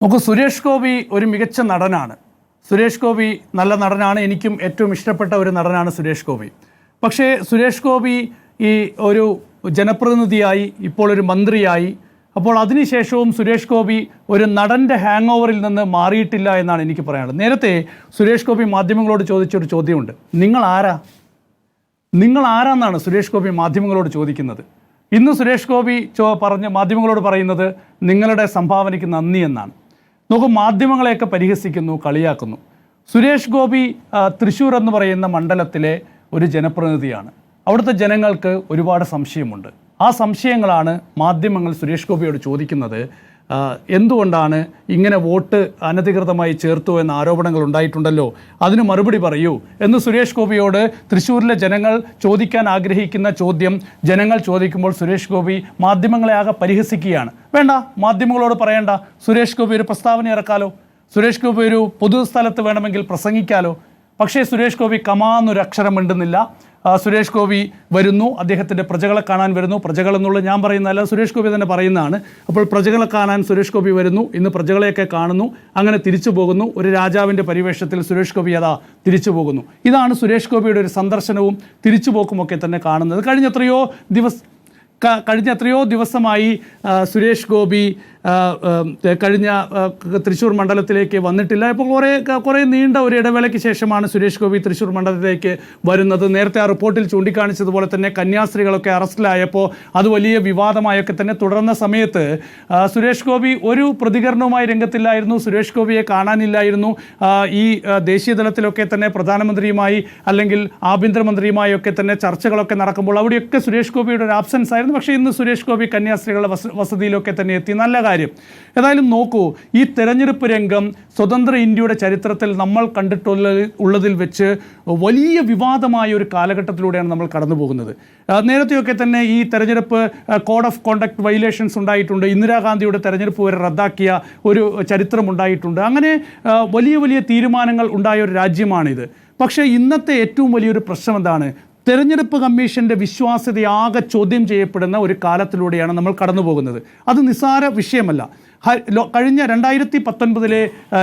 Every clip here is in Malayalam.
നമുക്ക് സുരേഷ് ഗോപി ഒരു മികച്ച നടനാണ്. സുരേഷ് ഗോപി നല്ല നടനാണ്. എനിക്കും ഏറ്റവും ഇഷ്ടപ്പെട്ട ഒരു നടനാണ് സുരേഷ് ഗോപി. പക്ഷേ സുരേഷ് ഗോപി ഈ ഒരു ജനപ്രതിനിധിയായി ഇപ്പോൾ ഒരു മന്ത്രിയായി, അപ്പോൾ അതിനുശേഷവും സുരേഷ് ഗോപി ഒരു നടൻ്റെ ഹാങ് ഓവറിൽ നിന്ന് മാറിയിട്ടില്ല എന്നാണ് എനിക്ക് പറയാനുള്ളത്. നേരത്തെ സുരേഷ് ഗോപി മാധ്യമങ്ങളോട് ചോദിച്ചൊരു ചോദ്യമുണ്ട്. നിങ്ങൾ ആരാന്നാണ് സുരേഷ് ഗോപി മാധ്യമങ്ങളോട് ചോദിക്കുന്നത്. ഇന്ന് സുരേഷ് ഗോപി മാധ്യമങ്ങളോട് പറയുന്നത് നിങ്ങളുടെ സംഭാവനയ്ക്ക് നന്ദി എന്നാണ്. നോക്കൂ, മാധ്യമങ്ങളെയൊക്കെ പരിഹസിക്കുന്നു, കളിയാക്കുന്നു. സുരേഷ് ഗോപി തൃശ്ശൂർ എന്ന് പറയുന്ന മണ്ഡലത്തിലെ ഒരു ജനപ്രതിനിധിയാണ്. അവിടുത്തെ ജനങ്ങൾക്ക് ഒരുപാട് സംശയമുണ്ട്. ആ സംശയങ്ങളാണ് മാധ്യമങ്ങൾ സുരേഷ് ഗോപിയോട് ചോദിക്കുന്നത്. എന്തുകൊണ്ടാണ് ഇങ്ങനെ വോട്ട് അനധികൃതമായി ചേർത്തു എന്ന ആരോപണങ്ങൾ ഉണ്ടായിട്ടുണ്ടല്ലോ, അതിന് മറുപടി പറയൂ എന്ന് സുരേഷ് ഗോപിയോട് തൃശ്ശൂരിലെ ജനങ്ങൾ ചോദിക്കാൻ ആഗ്രഹിക്കുന്ന ചോദ്യം ജനങ്ങൾ ചോദിക്കുമ്പോൾ സുരേഷ് ഗോപി മാധ്യമങ്ങളെ ആകെ പരിഹസിക്കുകയാണ്. വേണ്ട, മാധ്യമങ്ങളോട് പറയേണ്ട, സുരേഷ് ഗോപി ഒരു പ്രസ്താവന ഇറക്കാലോ, സുരേഷ് ഗോപി ഒരു പൊതുസ്ഥലത്ത് വേണമെങ്കിൽ പ്രസംഗിക്കാലോ. പക്ഷേ സുരേഷ് ഗോപി കമാന്നൊരു അക്ഷരം മിണ്ടുന്നില്ല. സുരേഷ് ഗോപി വരുന്നു, അദ്ദേഹത്തിൻ്റെ പ്രജകളെ കാണാൻ വരുന്നു. പ്രജകൾ എന്നുള്ളത് ഞാൻ പറയുന്നതല്ല, സുരേഷ് ഗോപി തന്നെ പറയുന്നതാണ്. അപ്പോൾ പ്രജകളെ കാണാൻ സുരേഷ് ഗോപി വരുന്നു, ഇന്ന് പ്രജകളെയൊക്കെ കാണുന്നു, അങ്ങനെ തിരിച്ചു പോകുന്നു. ഒരു രാജാവിൻ്റെ പരിവേഷത്തിൽ സുരേഷ് ഗോപി തിരിച്ചു പോകുന്നു. ഇതാണ് സുരേഷ് ഗോപിയുടെ ഒരു സന്ദർശനവും തിരിച്ചുപോക്കുമൊക്കെ തന്നെ കാണുന്നത്. കഴിഞ്ഞ എത്രയോ ദിവസമായി സുരേഷ് ഗോപി കഴിഞ്ഞ തൃശ്ശൂർ മണ്ഡലത്തിലേക്ക് വന്നിട്ടില്ല. ഇപ്പോൾ കുറേ നീണ്ട ഒരു ഇടവേളയ്ക്ക് ശേഷമാണ് സുരേഷ് ഗോപി തൃശ്ശൂർ മണ്ഡലത്തിലേക്ക് വരുന്നത്. നേരത്തെ ആ റിപ്പോർട്ടിൽ ചൂണ്ടിക്കാണിച്ചതുപോലെ തന്നെ കന്യാസ്ത്രീകളൊക്കെ അറസ്റ്റിലായപ്പോൾ അത് വലിയ വിവാദമായൊക്കെ തന്നെ തുടർന്ന സമയത്ത് സുരേഷ് ഗോപി ഒരു പ്രതികരണവുമായി രംഗത്തില്ലായിരുന്നു. സുരേഷ് ഗോപിയെ കാണാനില്ലായിരുന്നു. ഈ ദേശീയ തലത്തിലൊക്കെ തന്നെ പ്രധാനമന്ത്രിയുമായി അല്ലെങ്കിൽ ആഭ്യന്തരമന്ത്രിയുമായൊക്കെ തന്നെ ചർച്ചകളൊക്കെ നടക്കുമ്പോൾ അവിടെയൊക്കെ സുരേഷ് ഗോപിയുടെ ഒരു ആബ്സെൻസ് ആയിരുന്നു. പക്ഷേ ഇന്ന് സുരേഷ് ഗോപി കന്യാസ്ത്രീകളുടെ വസതിയിലൊക്കെ തന്നെ എത്തി. നല്ല കാര്യം. ഏതായാലും നോക്കൂ, ഈ തെരഞ്ഞെടുപ്പ് രംഗം സ്വതന്ത്ര ഇന്ത്യയുടെ ചരിത്രത്തിൽ നമ്മൾ കണ്ടിട്ടുള്ളതിൽ വെച്ച് വലിയ വിവാദമായ ഒരു കാലഘട്ടത്തിലൂടെയാണ് നമ്മൾ കടന്നു പോകുന്നത്. നേരത്തെയൊക്കെ തന്നെ ഈ തെരഞ്ഞെടുപ്പ് കോഡ് ഓഫ് കോണ്ടക്ട് വയലേഷൻസ് ഉണ്ടായിട്ടുണ്ട്. ഇന്ദിരാഗാന്ധിയുടെ തെരഞ്ഞെടുപ്പ് വരെ റദ്ദാക്കിയ ഒരു ചരിത്രമുണ്ടായിട്ടുണ്ട്. അങ്ങനെ വലിയ വലിയ തീരുമാനങ്ങൾ ഉണ്ടായ ഒരു രാജ്യമാണിത്. പക്ഷേ ഇന്നത്തെ ഏറ്റവും വലിയൊരു പ്രശ്നം എന്താണ്? തെരഞ്ഞെടുപ്പ് കമ്മീഷൻ്റെ വിശ്വാസ്യതയാകെ ചോദ്യം ചെയ്യപ്പെടുന്ന ഒരു കാലത്തിലൂടെയാണ് നമ്മൾ കടന്നു പോകുന്നത്. അത് നിസ്സാര വിഷയമല്ല. കഴിഞ്ഞ 2019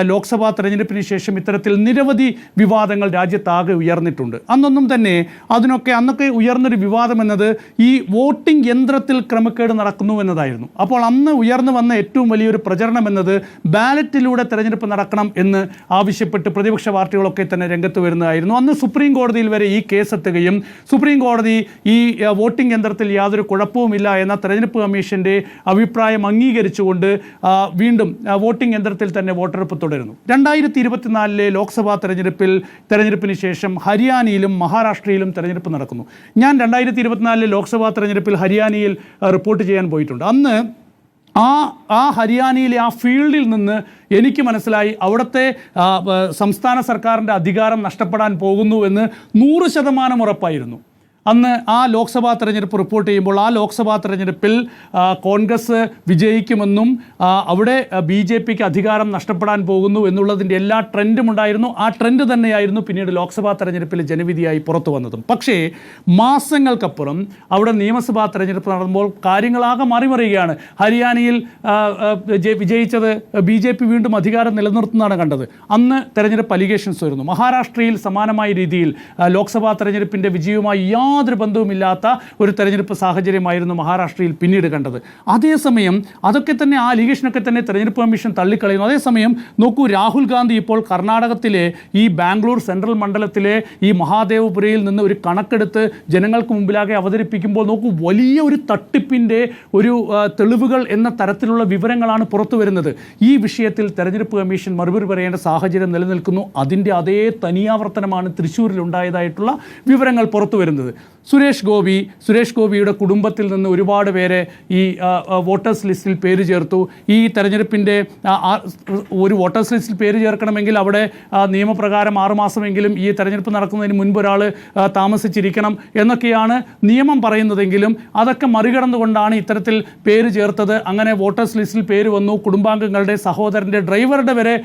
ലോക്സഭാ തെരഞ്ഞെടുപ്പിന് ശേഷം ഇത്തരത്തിൽ നിരവധി വിവാദങ്ങൾ രാജ്യത്താകെ ഉയർന്നിട്ടുണ്ട്. അന്നൊക്കെ ഉയർന്നൊരു വിവാദം എന്നത് ഈ വോട്ടിംഗ് യന്ത്രത്തിൽ ക്രമക്കേട് നടക്കുന്നു എന്നതായിരുന്നു. അപ്പോൾ അന്ന് ഉയർന്നു വന്ന ഏറ്റവും വലിയൊരു പ്രചരണം എന്നത് ബാലറ്റിലൂടെ തെരഞ്ഞെടുപ്പ് നടക്കണം എന്ന് ആവശ്യപ്പെട്ട് പ്രതിപക്ഷ പാർട്ടികളൊക്കെ തന്നെ രംഗത്ത് വരുന്നതായിരുന്നു. അന്ന് സുപ്രീം കോടതിയിൽ വരെ ഈ കേസ് എത്തുകയും സുപ്രീം കോടതി ഈ വോട്ടിംഗ് യന്ത്രത്തിൽ യാതൊരു കുഴപ്പവുമില്ല എന്ന തെരഞ്ഞെടുപ്പ് കമ്മീഷൻ്റെ അഭിപ്രായം അംഗീകരിച്ചുകൊണ്ട് വീണ്ടും വോട്ടിംഗ് യന്ത്രത്തിൽ തന്നെ വോട്ടെടുപ്പ് തുടരുന്നു. 2024 ലോക്സഭാ തെരഞ്ഞെടുപ്പിന് ശേഷം ഹരിയാനയിലും മഹാരാഷ്ട്രയിലും തെരഞ്ഞെടുപ്പ് നടക്കുന്നു. ഞാൻ 2024 ലോക്സഭാ തെരഞ്ഞെടുപ്പിൽ ഹരിയാനയിൽ റിപ്പോർട്ട് ചെയ്യാൻ പോയിട്ടുണ്ട്. അന്ന് ആ ഹരിയാനയിലെ ആ ഫീൽഡിൽ നിന്ന് എനിക്ക് മനസ്സിലായി അവിടുത്തെ സംസ്ഥാന സർക്കാരിൻ്റെ അധികാരം നഷ്ടപ്പെടാൻ പോകുന്നു എന്ന് 100% ഉറപ്പായിരുന്നു. അന്ന് ആ ലോക്സഭാ തെരഞ്ഞെടുപ്പ് റിപ്പോർട്ട് ചെയ്യുമ്പോൾ ആ ലോക്സഭാ തെരഞ്ഞെടുപ്പിൽ കോൺഗ്രസ് വിജയിക്കുമെന്നും അവിടെ BJPക്ക് അധികാരം നഷ്ടപ്പെടാൻ പോകുന്നു എന്നുള്ളതിൻ്റെ എല്ലാ ട്രെൻഡും ഉണ്ടായിരുന്നു. ആ ട്രെൻഡ് തന്നെയായിരുന്നു പിന്നീട് ലോക്സഭാ തെരഞ്ഞെടുപ്പിൽ ജനവിധിയായി പുറത്തു വന്നതും. പക്ഷേ മാസങ്ങൾക്കപ്പുറം അവിടെ നിയമസഭാ തെരഞ്ഞെടുപ്പ് നടക്കുമ്പോൾ കാര്യങ്ങളാകെ മറിമറിയുകയാണ്. ഹരിയാനയിൽ വിജയിച്ചത് BJP വീണ്ടും അധികാരം നിലനിർത്തുന്നതാണ് കണ്ടത്. അന്ന് തെരഞ്ഞെടുപ്പ് അലിഗേഷൻസ് വരുന്നു. മഹാരാഷ്ട്രയിൽ സമാനമായ രീതിയിൽ ലോക്സഭാ തെരഞ്ഞെടുപ്പിൻ്റെ വിജയവുമായി യാതൊരു ബന്ധവുമില്ലാത്ത ഒരു തെരഞ്ഞെടുപ്പ് സാഹചര്യമായിരുന്നു മഹാരാഷ്ട്രയിൽ പിന്നീട് കണ്ടത്. അതേസമയം അതൊക്കെ തന്നെ ആ അലിഗേഷനൊക്കെ തന്നെ തെരഞ്ഞെടുപ്പ് കമ്മീഷൻ തള്ളിക്കളയുന്നു. അതേസമയം നോക്കൂ, രാഹുൽ ഗാന്ധി ഇപ്പോൾ കർണാടകത്തിലെ ഈ ബാംഗ്ലൂർ സെൻട്രൽ മണ്ഡലത്തിലെ ഈ മഹാദേവപുരയിൽ നിന്ന് ഒരു കണക്കെടുത്ത് ജനങ്ങൾക്ക് മുമ്പിലാകെ അവതരിപ്പിക്കുമ്പോൾ നോക്കൂ, വലിയ ഒരു തട്ടിപ്പിൻ്റെ ഒരു തെളിവുകൾ എന്ന തരത്തിലുള്ള വിവരങ്ങളാണ് പുറത്തു വരുന്നത്. ഈ വിഷയത്തിൽ തെരഞ്ഞെടുപ്പ് കമ്മീഷൻ മറുപടി പറയേണ്ട സാഹചര്യം നിലനിൽക്കുന്നു. അതിൻ്റെ അതേ തനിയാവർത്തനമാണ് തൃശ്ശൂരിൽ ഉണ്ടായതായിട്ടുള്ള വിവരങ്ങൾ പുറത്തു വരുന്നത്. സുരേഷ് ഗോപിയുടെ കുടുംബത്തിൽ നിന്ന് ഒരുപാട് പേരെ ഈ വോട്ടേഴ്സ് ലിസ്റ്റിൽ പേര് ചേർത്തു. ഈ തെരഞ്ഞെടുപ്പിൻ്റെ ഒരു വോട്ടേഴ്സ് ലിസ്റ്റിൽ പേര് ചേർക്കണമെങ്കിൽ അവിടെ നിയമപ്രകാരം 6 മാസമെങ്കിലും ഈ തെരഞ്ഞെടുപ്പ് നടക്കുന്നതിന് മുൻപ് ഒരാൾ താമസിച്ചിരിക്കണം എന്നൊക്കെയാണ് നിയമം പറയുന്നതെങ്കിലും അതൊക്കെ മറികടന്നുകൊണ്ടാണ് ഇത്തരത്തിൽ പേര് ചേർത്തത്. അങ്ങനെ വോട്ടേഴ്സ് ലിസ്റ്റിൽ പേര് വന്നു. കുടുംബാംഗങ്ങളുടെ സഹോദരൻ്റെ ഡ്രൈവറുടെ വരെ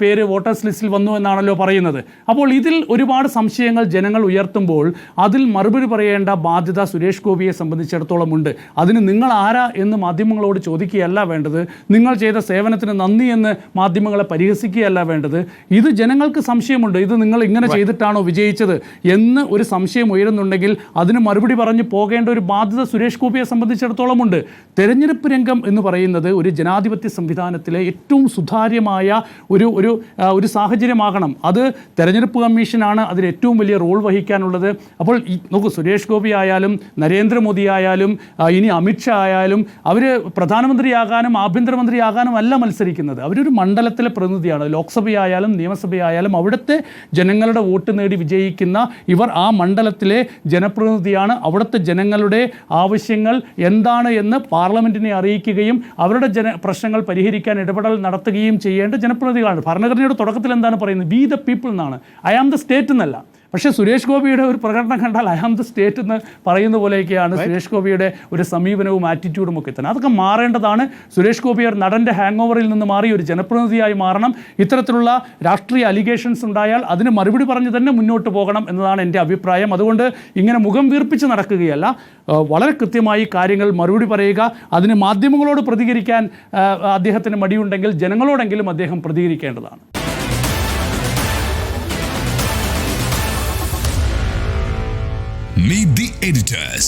പേര് വോട്ടേഴ്സ് ലിസ്റ്റിൽ വന്നു എന്നാണല്ലോ പറയുന്നത്. അപ്പോൾ ഇതിൽ ഒരുപാട് സംശയങ്ങൾ ജനങ്ങൾ ഉയർത്തുമ്പോൾ അതിൽ മറുപടി പറയേണ്ട ബാധ്യത സുരേഷ് ഗോപിയെ സംബന്ധിച്ചിടത്തോളം ഉണ്ട്. അതിന് നിങ്ങൾ ആരാ എന്ന് മാധ്യമങ്ങളോട് ചോദിക്കുകയല്ല വേണ്ടത്, നിങ്ങൾ ചെയ്ത സേവനത്തിന് നന്ദി എന്ന് മാധ്യമങ്ങളെ പരിഹസിക്കുകയല്ല വേണ്ടത്. ഇത് ജനങ്ങൾക്ക് സംശയമുണ്ട്, ഇത് നിങ്ങൾ ഇങ്ങനെ ചെയ്തിട്ടാണോ വിജയിച്ചത് എന്ന് ഒരു സംശയം ഉയരുന്നുണ്ടെങ്കിൽ അതിന് മറുപടി പറഞ്ഞു പോകേണ്ട ഒരു ബാധ്യത സുരേഷ് ഗോപിയെ സംബന്ധിച്ചിടത്തോളം ഉണ്ട്. തെരഞ്ഞെടുപ്പ് രംഗം എന്ന് പറയുന്നത് ഒരു ജനാധിപത്യ സംവിധാനത്തിലെ ഏറ്റവും സുതാര്യമായ ഒരു സാഹചര്യമാകണം. അത് തെരഞ്ഞെടുപ്പ് കമ്മീഷനാണ് അതിൽ ഏറ്റവും വലിയ റോൾ വഹിക്കാനുള്ളത്. അപ്പോൾ നോക്കൂ, സുരേഷ് ഗോപി ആയാലും നരേന്ദ്രമോദി ആയാലും ഇനി അമിത്ഷാ ആയാലും അവർ പ്രധാനമന്ത്രിയാകാനും ആഭ്യന്തരമന്ത്രിയാകാനും അല്ല മത്സരിക്കുന്നത്. അവരൊരു മണ്ഡലത്തിലെ പ്രതിനിധിയാണ്. ലോക്സഭയായാലും നിയമസഭയായാലും അവിടുത്തെ ജനങ്ങളുടെ വോട്ട് നേടി വിജയിക്കുന്ന ഇവർ ആ മണ്ഡലത്തിലെ ജനപ്രതിനിധിയാണ്. അവിടുത്തെ ജനങ്ങളുടെ ആവശ്യങ്ങൾ എന്താണ് എന്ന് പാർലമെൻറ്റിനെ അറിയിക്കുകയും അവരുടെ പ്രശ്നങ്ങൾ പരിഹരിക്കാൻ ഇടപെടൽ നടത്തുകയും ചെയ്യേണ്ട ജനപ്രതിനിധികളാണ്. ഭരണഘടനയുടെ തുടക്കത്തിൽ എന്താണ് പറയുന്നത്? വി ദ പീപ്പിൾ എന്നാണ്, ഐ ആം ദ സ്റ്റേറ്റ് എന്നല്ല. പക്ഷേ സുരേഷ് ഗോപിയുടെ ഒരു പ്രകടനം കണ്ടാൽ ഐ ആം ദ സ്റ്റേറ്റ് എന്ന് പറയുന്ന പോലെയൊക്കെയാണ് സുരേഷ് ഗോപിയുടെ ഒരു സമീപനവും ആറ്റിറ്റ്യൂഡും ഒക്കെ തന്നെ. അതൊക്കെ മാറേണ്ടതാണ്. സുരേഷ് ഗോപി ഒരു നടൻ്റെ ഹാങ് ഓവറിൽ നിന്ന് മാറി ഒരു ജനപ്രതിനിധിയായി മാറണം. ഇത്തരത്തിലുള്ള രാഷ്ട്രീയ അലിഗേഷൻസ് ഉണ്ടായാൽ അതിന് മറുപടി പറഞ്ഞ് തന്നെ മുന്നോട്ട് പോകണം എന്നതാണ് എൻ്റെ അഭിപ്രായം. അതുകൊണ്ട് ഇങ്ങനെ മുഖം വീർപ്പിച്ച് നടക്കുകയല്ല, വളരെ കൃത്യമായി കാര്യങ്ങൾ മറുപടി പറയുക. അതിന് മാധ്യമങ്ങളോട് പ്രതികരിക്കാൻ അദ്ദേഹത്തിന് മടിയുണ്ടെങ്കിൽ ജനങ്ങളോടെങ്കിലും അദ്ദേഹം പ്രതികരിക്കേണ്ടതാണ്. Meet the editors.